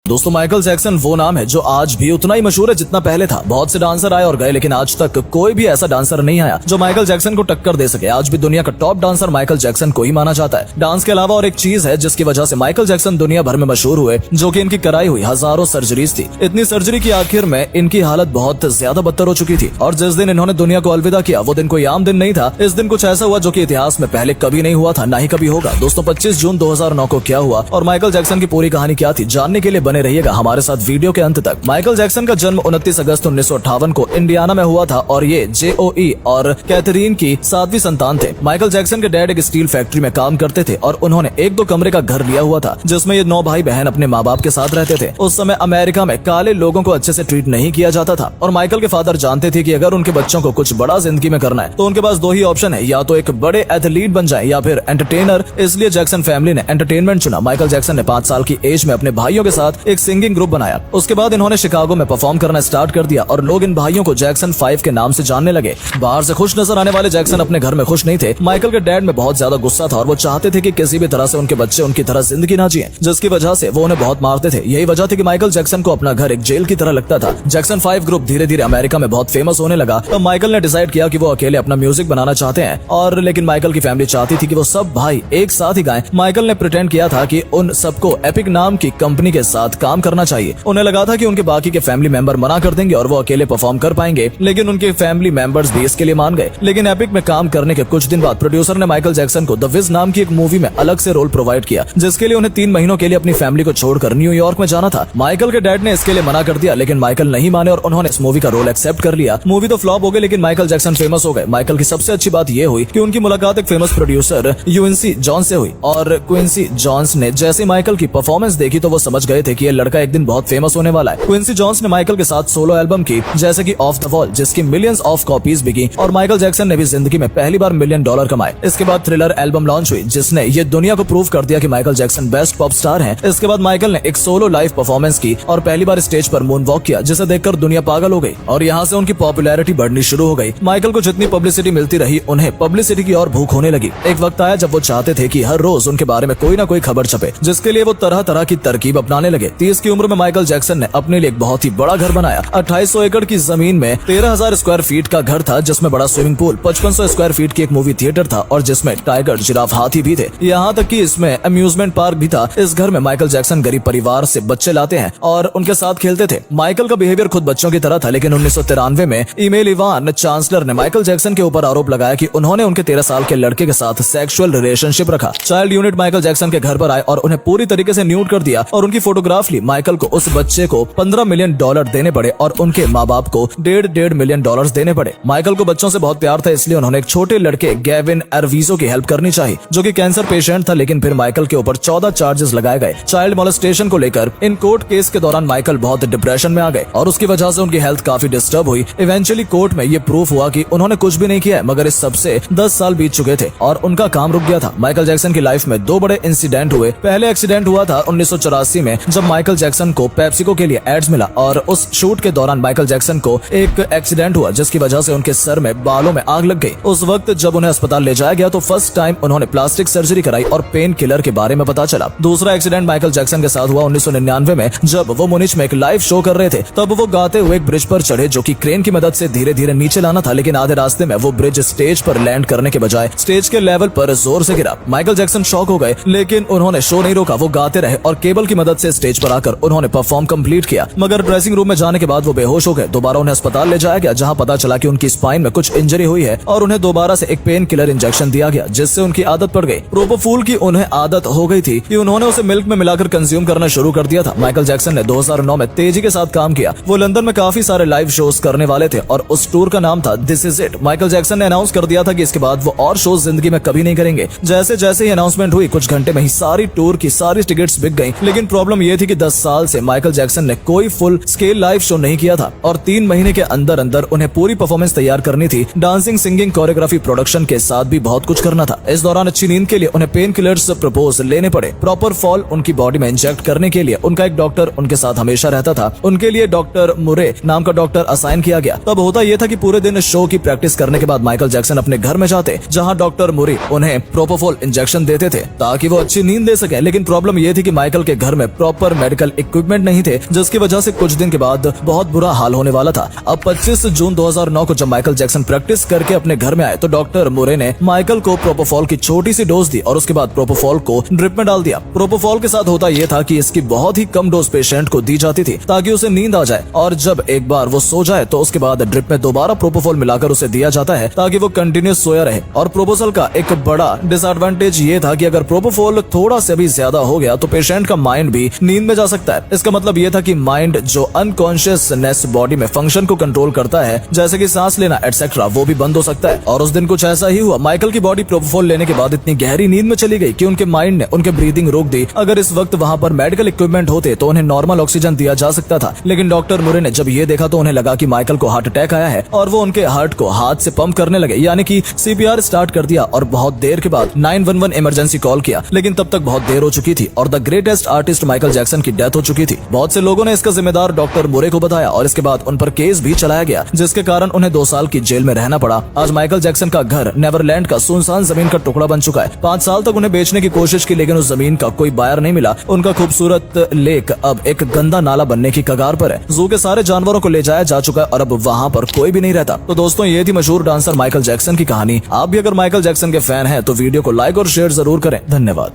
दोस्तों Michael Jackson वो नाम है जो आज भी उतना ही मशहूर है जितना पहले था। बहुत से डांसर आए और गए लेकिन आज तक कोई भी ऐसा डांसर नहीं आया जो माइकल जैक्सन को टक्कर दे सके। आज भी दुनिया का टॉप डांसर माइकल जैक्सन को ही माना जाता है। डांस के अलावा और एक चीज है जिसकी वजह से माइकल जैक्सन दुनिया भर में मशहूर हुए, जो कि इनकी कराई हुई हजारों सर्जरीज थी। इतनी सर्जरी की आखिर में इनकी हालत बहुत ज्यादा बदतर हो चुकी थी और जिस दिन इन्होंने दुनिया को अलविदा किया वो दिन कोई आम दिन नहीं था। इस दिन कुछ ऐसा हुआ जो कि इतिहास में पहले कभी नहीं हुआ था, ना ही कभी होगा। दोस्तों 25 जून 2009 को क्या हुआ और माइकल जैक्सन की पूरी कहानी क्या थी, जानने के लिए बने रहिएगा हमारे साथ वीडियो के अंत तक। माइकल जैक्सन का जन्म 29 अगस्त 1958 को इंडियाना में हुआ था और ये JOE और कैथरीन की 7वीं संतान थे। माइकल जैक्सन के डैड एक स्टील फैक्ट्री में काम करते थे और उन्होंने 1-2 कमरे का घर लिया हुआ था जिसमें ये 9 भाई बहन अपने माँ बाप के साथ रहते थे। उस समय अमेरिका में काले लोगों को अच्छे से ट्रीट नहीं किया जाता था और माइकल के फादर जानते थे कि अगर उनके बच्चों को कुछ बड़ा जिंदगी में करना है तो उनके पास 2 ही ऑप्शन है, या तो एक बड़े एथलीट बन जाए या फिर एंटरटेनर। इसलिए जैक्सन फैमिली ने एंटरटेनमेंट चुना। माइकल जैक्सन ने 5 साल की एज में अपने भाइयों के साथ एक सिंगिंग ग्रुप बनाया। उसके बाद इन्होंने शिकागो में परफॉर्म करना स्टार्ट कर दिया और लोग इन भाइयों को जैक्सन 5 के नाम से जानने लगे। बाहर से खुश नजर आने वाले जैक्सन अपने घर में खुश नहीं थे। माइकल के डैड में बहुत ज्यादा गुस्सा था और वो चाहते थे कि किसी भी तरह से उनके बच्चे उनकी तरह जिंदगी ना जिए, जिसकी वजह से वो उन्हें बहुत मारते थे। यही वजह थी कि माइकल जैक्सन को अपना घर एक जेल की तरह लगता था। जैक्सन 5 ग्रुप धीरे धीरे अमेरिका में बहुत फेमस होने लगा तो माइकल ने डिसाइड किया कि वो अकेले अपना म्यूजिक बनाना चाहते हैं और लेकिन माइकल की फैमिली चाहती थी कि वो सब भाई एक साथ ही गाएं। माइकल ने प्रिटेंड किया था कि उन सबको एपिक नाम की कंपनी के साथ काम करना चाहिए। उन्हें लगा था कि उनके बाकी के फैमिली मेंबर मना कर देंगे और वो अकेले परफॉर्म कर पाएंगे, लेकिन उनके फैमिली मेंबर्स भी इसके लिए मान गए। लेकिन एपिक में काम करने के कुछ दिन बाद प्रोड्यूसर ने माइकल जैक्सन को द विज नाम की एक मूवी में अलग से रोल प्रोवाइड किया, जिसके लिए उन्हें 3 महीनों के लिए अपनी फैमिली को छोड़कर न्यूयॉर्क में जाना था। माइकल के डैड ने इसके लिए मना कर दिया, लेकिन माइकल नहीं माने और उन्होंने इस मूवी का रोल एक्सेप्ट कर लिया। मूवी तो फ्लॉप हो गई लेकिन माइकल जैक्सन फेमस हो गए। माइकल की सबसे अच्छी बात यह हुई कि उनकी मुलाकात एक फेमस प्रोड्यूसर क्विंसी जोन्स से हुई और क्विंसी जोन्स ने जैसे माइकल की परफॉर्मेंस देखी तो वो समझ गए थे कि ये लड़का एक दिन बहुत फेमस होने वाला है। क्विंसी जोन्स ने माइकल के साथ सोलो एल्बम की जैसे कि ऑफ द वॉल, जिसकी मिलियंस ऑफ कॉपीज बिकी और माइकल जैक्सन ने भी जिंदगी में पहली बार $1 मिलियन कमाए। इसके बाद थ्रिलर एल्बम लॉन्च हुई जिसने ये दुनिया को प्रूव कर दिया कि Michael Jackson best pop star हैं। इसके बाद माइकल ने एक सोलो लाइव परफॉर्मेंस की और पहली बार स्टेज पर मून वॉक किया, जिसे देखकर दुनिया पागल हो गई और यहाँ से उनकी पॉपुलैरिटी बढ़नी शुरू हो गई। माइकल को जितनी पब्लिसिटी मिलती रही उन्हें पब्लिसिटी की और भूख होने लगी। एक वक्त आया जब वो चाहते थे कि हर रोज उनके बारे में कोई ना कोई खबर छपे, जिसके लिए वो तरह तरह की तरकीब अपनाने लगे। 30 की उम्र में माइकल जैक्सन ने अपने लिए एक बहुत ही बड़ा घर बनाया। 2800 एकड़ की जमीन में 13,000 स्क्वायर फीट का घर था जिसमें बड़ा स्विमिंग पूल, 5500 स्क्वायर फीट की एक मूवी थिएटर था और जिसमें टाइगर, जिराफ, हाथी भी थे। यहाँ तक कि इसमें अम्यूजमेंट पार्क भी था। इस घर में माइकल जैक्सन गरीब परिवार से बच्चे लाते हैं और उनके साथ खेलते थे। माइकल का बिहेवियर खुद बच्चों की तरह था, लेकिन 1993 में ईमेल इवान चांसलर ने माइकल जैक्सन के ऊपर आरोप लगाया कि उन्होंने उनके 13 साल के लड़के के साथ सेक्सुअल रिलेशनशिप रखा। चाइल्ड यूनिट माइकल जैक्सन के घर पर आए और उन्हें पूरी तरीके से न्यूड कर दिया और उनकी फोटोग्राफ ली। माइकल को उस बच्चे को $15 मिलियन देने पड़े और उनके माँ बाप को $1.5 मिलियन देने पड़े। माइकल को बच्चों से बहुत प्यार था, इसलिए उन्होंने एक छोटे लड़के गैविन एरवीजो की हेल्प करनी चाहिए जो कि कैंसर पेशेंट था, लेकिन फिर माइकल के ऊपर 14 चार्जेस लगाए गए चाइल्ड मोलेस्टेशन को लेकर। इन कोर्ट केस के दौरान माइकल बहुत डिप्रेशन में आ गए और उसकी वजह से उनकी हेल्थ काफी डिस्टर्ब हुई। इवेंचुअली कोर्ट में ये प्रूफ हुआ कि उन्होंने कुछ भी नहीं किया है, मगर इस सबसे 10 साल बीत चुके थे और उनका काम रुक गया था। माइकल जैक्सन की लाइफ में 2 बड़े इंसिडेंट हुए। पहले एक्सीडेंट हुआ था 1984 में जब माइकल जैक्सन को पेप्सिको के लिए एड्स मिला और उस शूट के दौरान माइकल जैक्सन को एक एक्सीडेंट हुआ जिसकी वजह से उनके सर में बालों में आग लग गई। उस वक्त जब उन्हें अस्पताल ले जाया गया तो फर्स्ट टाइम उन्होंने प्लास्टिक सर्जरी कराई और पेन किलर के बारे में पता चला। दूसरा एक्सीडेंट माइकल जैक्सन के साथ हुआ 1999 में जब वो मुनिच में एक लाइव शो कर रहे थे। तब वो गाते हुए एक ब्रिज पर चढ़े जो कि क्रेन की मदद से धीरे धीरे नीचे लाना था, लेकिन आधे रास्ते में वो ब्रिज स्टेज पर लैंड करने के बजाय स्टेज के लेवल पर जोर से गिरा। माइकल जैक्सन शॉक हो गए, लेकिन उन्होंने शो नहीं रोका। वो गाते रहे और केबल की मदद से स्टेज पर आकर उन्होंने परफॉर्म कंप्लीट किया, मगर ड्रेसिंग रूम में जाने के बाद वो बेहोश हो गए। दोबारा उन्हें अस्पताल ले जाया गया जहां पता चला कि उनकी स्पाइन में कुछ इंजरी हुई है और उन्हें दोबारा से एक पेन किलर इंजेक्शन दिया गया जिससे उनकी आदत पड़ गई। प्रोपोफूल की उन्हें आदत हो गई थी कि उन्होंने उसे मिल्क में मिलाकर कंज्यूम करना शुरू कर दिया था। माइकल जैक्सन ने 2009 में तेजी के साथ काम किया। वो लंदन में काफी सारे लाइव शोज करने वाले थे और उस टूर का नाम था this is it. Michael Jackson ने अनाउंस कर दिया था कि इसके बाद वो और शोज जिंदगी में कभी नहीं करेंगे। जैसे जैसे ही अनाउंसमेंट हुई कुछ घंटे में ही सारी टूर की सारी टिकट्स बिक गई। लेकिन प्रॉब्लम ये थी कि 10 साल से माइकल जैक्सन ने कोई फुल स्केल लाइव शो नहीं किया था और 3 महीने के अंदर अंदर उन्हें पूरी परफॉर्मेंस तैयार करनी थी। डांसिंग, सिंगिंग, कोरियोग्राफी, प्रोडक्शन के साथ भी बहुत कुछ करना था। इस दौरान अच्छी नींद के लिए उन्हें पेन किलर्स प्रपोज लेने पड़े। प्रॉपर फॉल उनकी बॉडी में इंजेक्ट करने के लिए उनका एक डॉक्टर उनके साथ हमेशा रहता था। उनके लिए डॉक्टर मुरे नाम का डॉक्टर असाइन किया गया। तब होता यह था कि पूरे दिन शो की प्रैक्टिस करने के बाद माइकल जैक्सन अपने घर में जाते जहां डॉक्टर मुरे उन्हें प्रोपोफॉल इंजेक्शन देते थे ताकि वो अच्छी नींद दे सके। लेकिन प्रॉब्लम यह थी कि माइकल के घर में प्रॉपर पर मेडिकल इक्विपमेंट नहीं थे, जिसकी वजह से कुछ दिन के बाद बहुत बुरा हाल होने वाला था। अब 25 जून 2009 को जब माइकल जैक्सन प्रैक्टिस करके अपने घर में आए तो डॉक्टर मुरे ने माइकल को प्रोपोफॉल की छोटी सी डोज दी और उसके बाद प्रोपोफॉल को ड्रिप में डाल दिया। प्रोपोफॉल के साथ होता यह था कि इसकी बहुत ही कम डोज पेशेंट को दी जाती थी ताकि उसे नींद आ जाए, और जब एक बार वो सो जाए तो उसके बाद ड्रिप में दोबारा प्रोपोफॉल मिलाकर उसे दिया जाता है ताकि वो कंटिन्यूस सोया रहे। और प्रोपोफॉल का एक बड़ा डिसएडवांटेज ये था कि अगर प्रोपोफॉल थोड़ा से भी ज्यादा हो गया तो पेशेंट का माइंड भी नींद में जा सकता है। इसका मतलब ये था कि माइंड जो अनकॉन्शियसनेस बॉडी में फंक्शन को कंट्रोल करता है, जैसे कि सांस लेना एटसेट्रा, वो भी बंद हो सकता है। और उस दिन कुछ ऐसा ही हुआ। माइकल की बॉडी प्रोपोफॉल लेने के बाद इतनी गहरी नींद में चली गई कि उनके माइंड ने उनके ब्रीदिंग रोक दी। अगर इस वक्त वहां पर मेडिकल इक्विपमेंट होते तो उन्हें नॉर्मल ऑक्सीजन दिया जा सकता था, लेकिन डॉक्टर मुरे ने जब ये देखा तो उन्हें लगा कि माइकल को हार्ट अटैक आया है और वो उनके हार्ट को हाथ से पंप करने लगे, यानी कि सीपीआर स्टार्ट कर दिया। और बहुत देर के बाद 911 इमरजेंसी कॉल किया, लेकिन तब तक बहुत देर हो चुकी थी और the greatest artist Michael Jackson की डेथ हो चुकी थी। बहुत से लोगों ने इसका जिम्मेदार डॉक्टर मुरे को बताया और इसके बाद उन पर केस भी चलाया गया, जिसके कारण उन्हें 2 साल की जेल में रहना पड़ा। आज माइकल जैक्सन का घर नेवरलैंड का सुनसान जमीन का टुकड़ा बन चुका है। 5 साल तक उन्हें बेचने की कोशिश की, लेकिन उस जमीन का कोई बायर नहीं मिला। उनका खूबसूरत लेक अब एक गंदा नाला बनने की कगार पर है। जू के सारे जानवरों को ले जाया जा चुका है और अब वहाँ पर कोई भी नहीं रहता। तो दोस्तों, ये थी मशहूर डांसर माइकल जैक्सन की कहानी। आप भी अगर माइकल जैक्सन के फैन हैं तो वीडियो को लाइक और शेयर जरूर करें। धन्यवाद।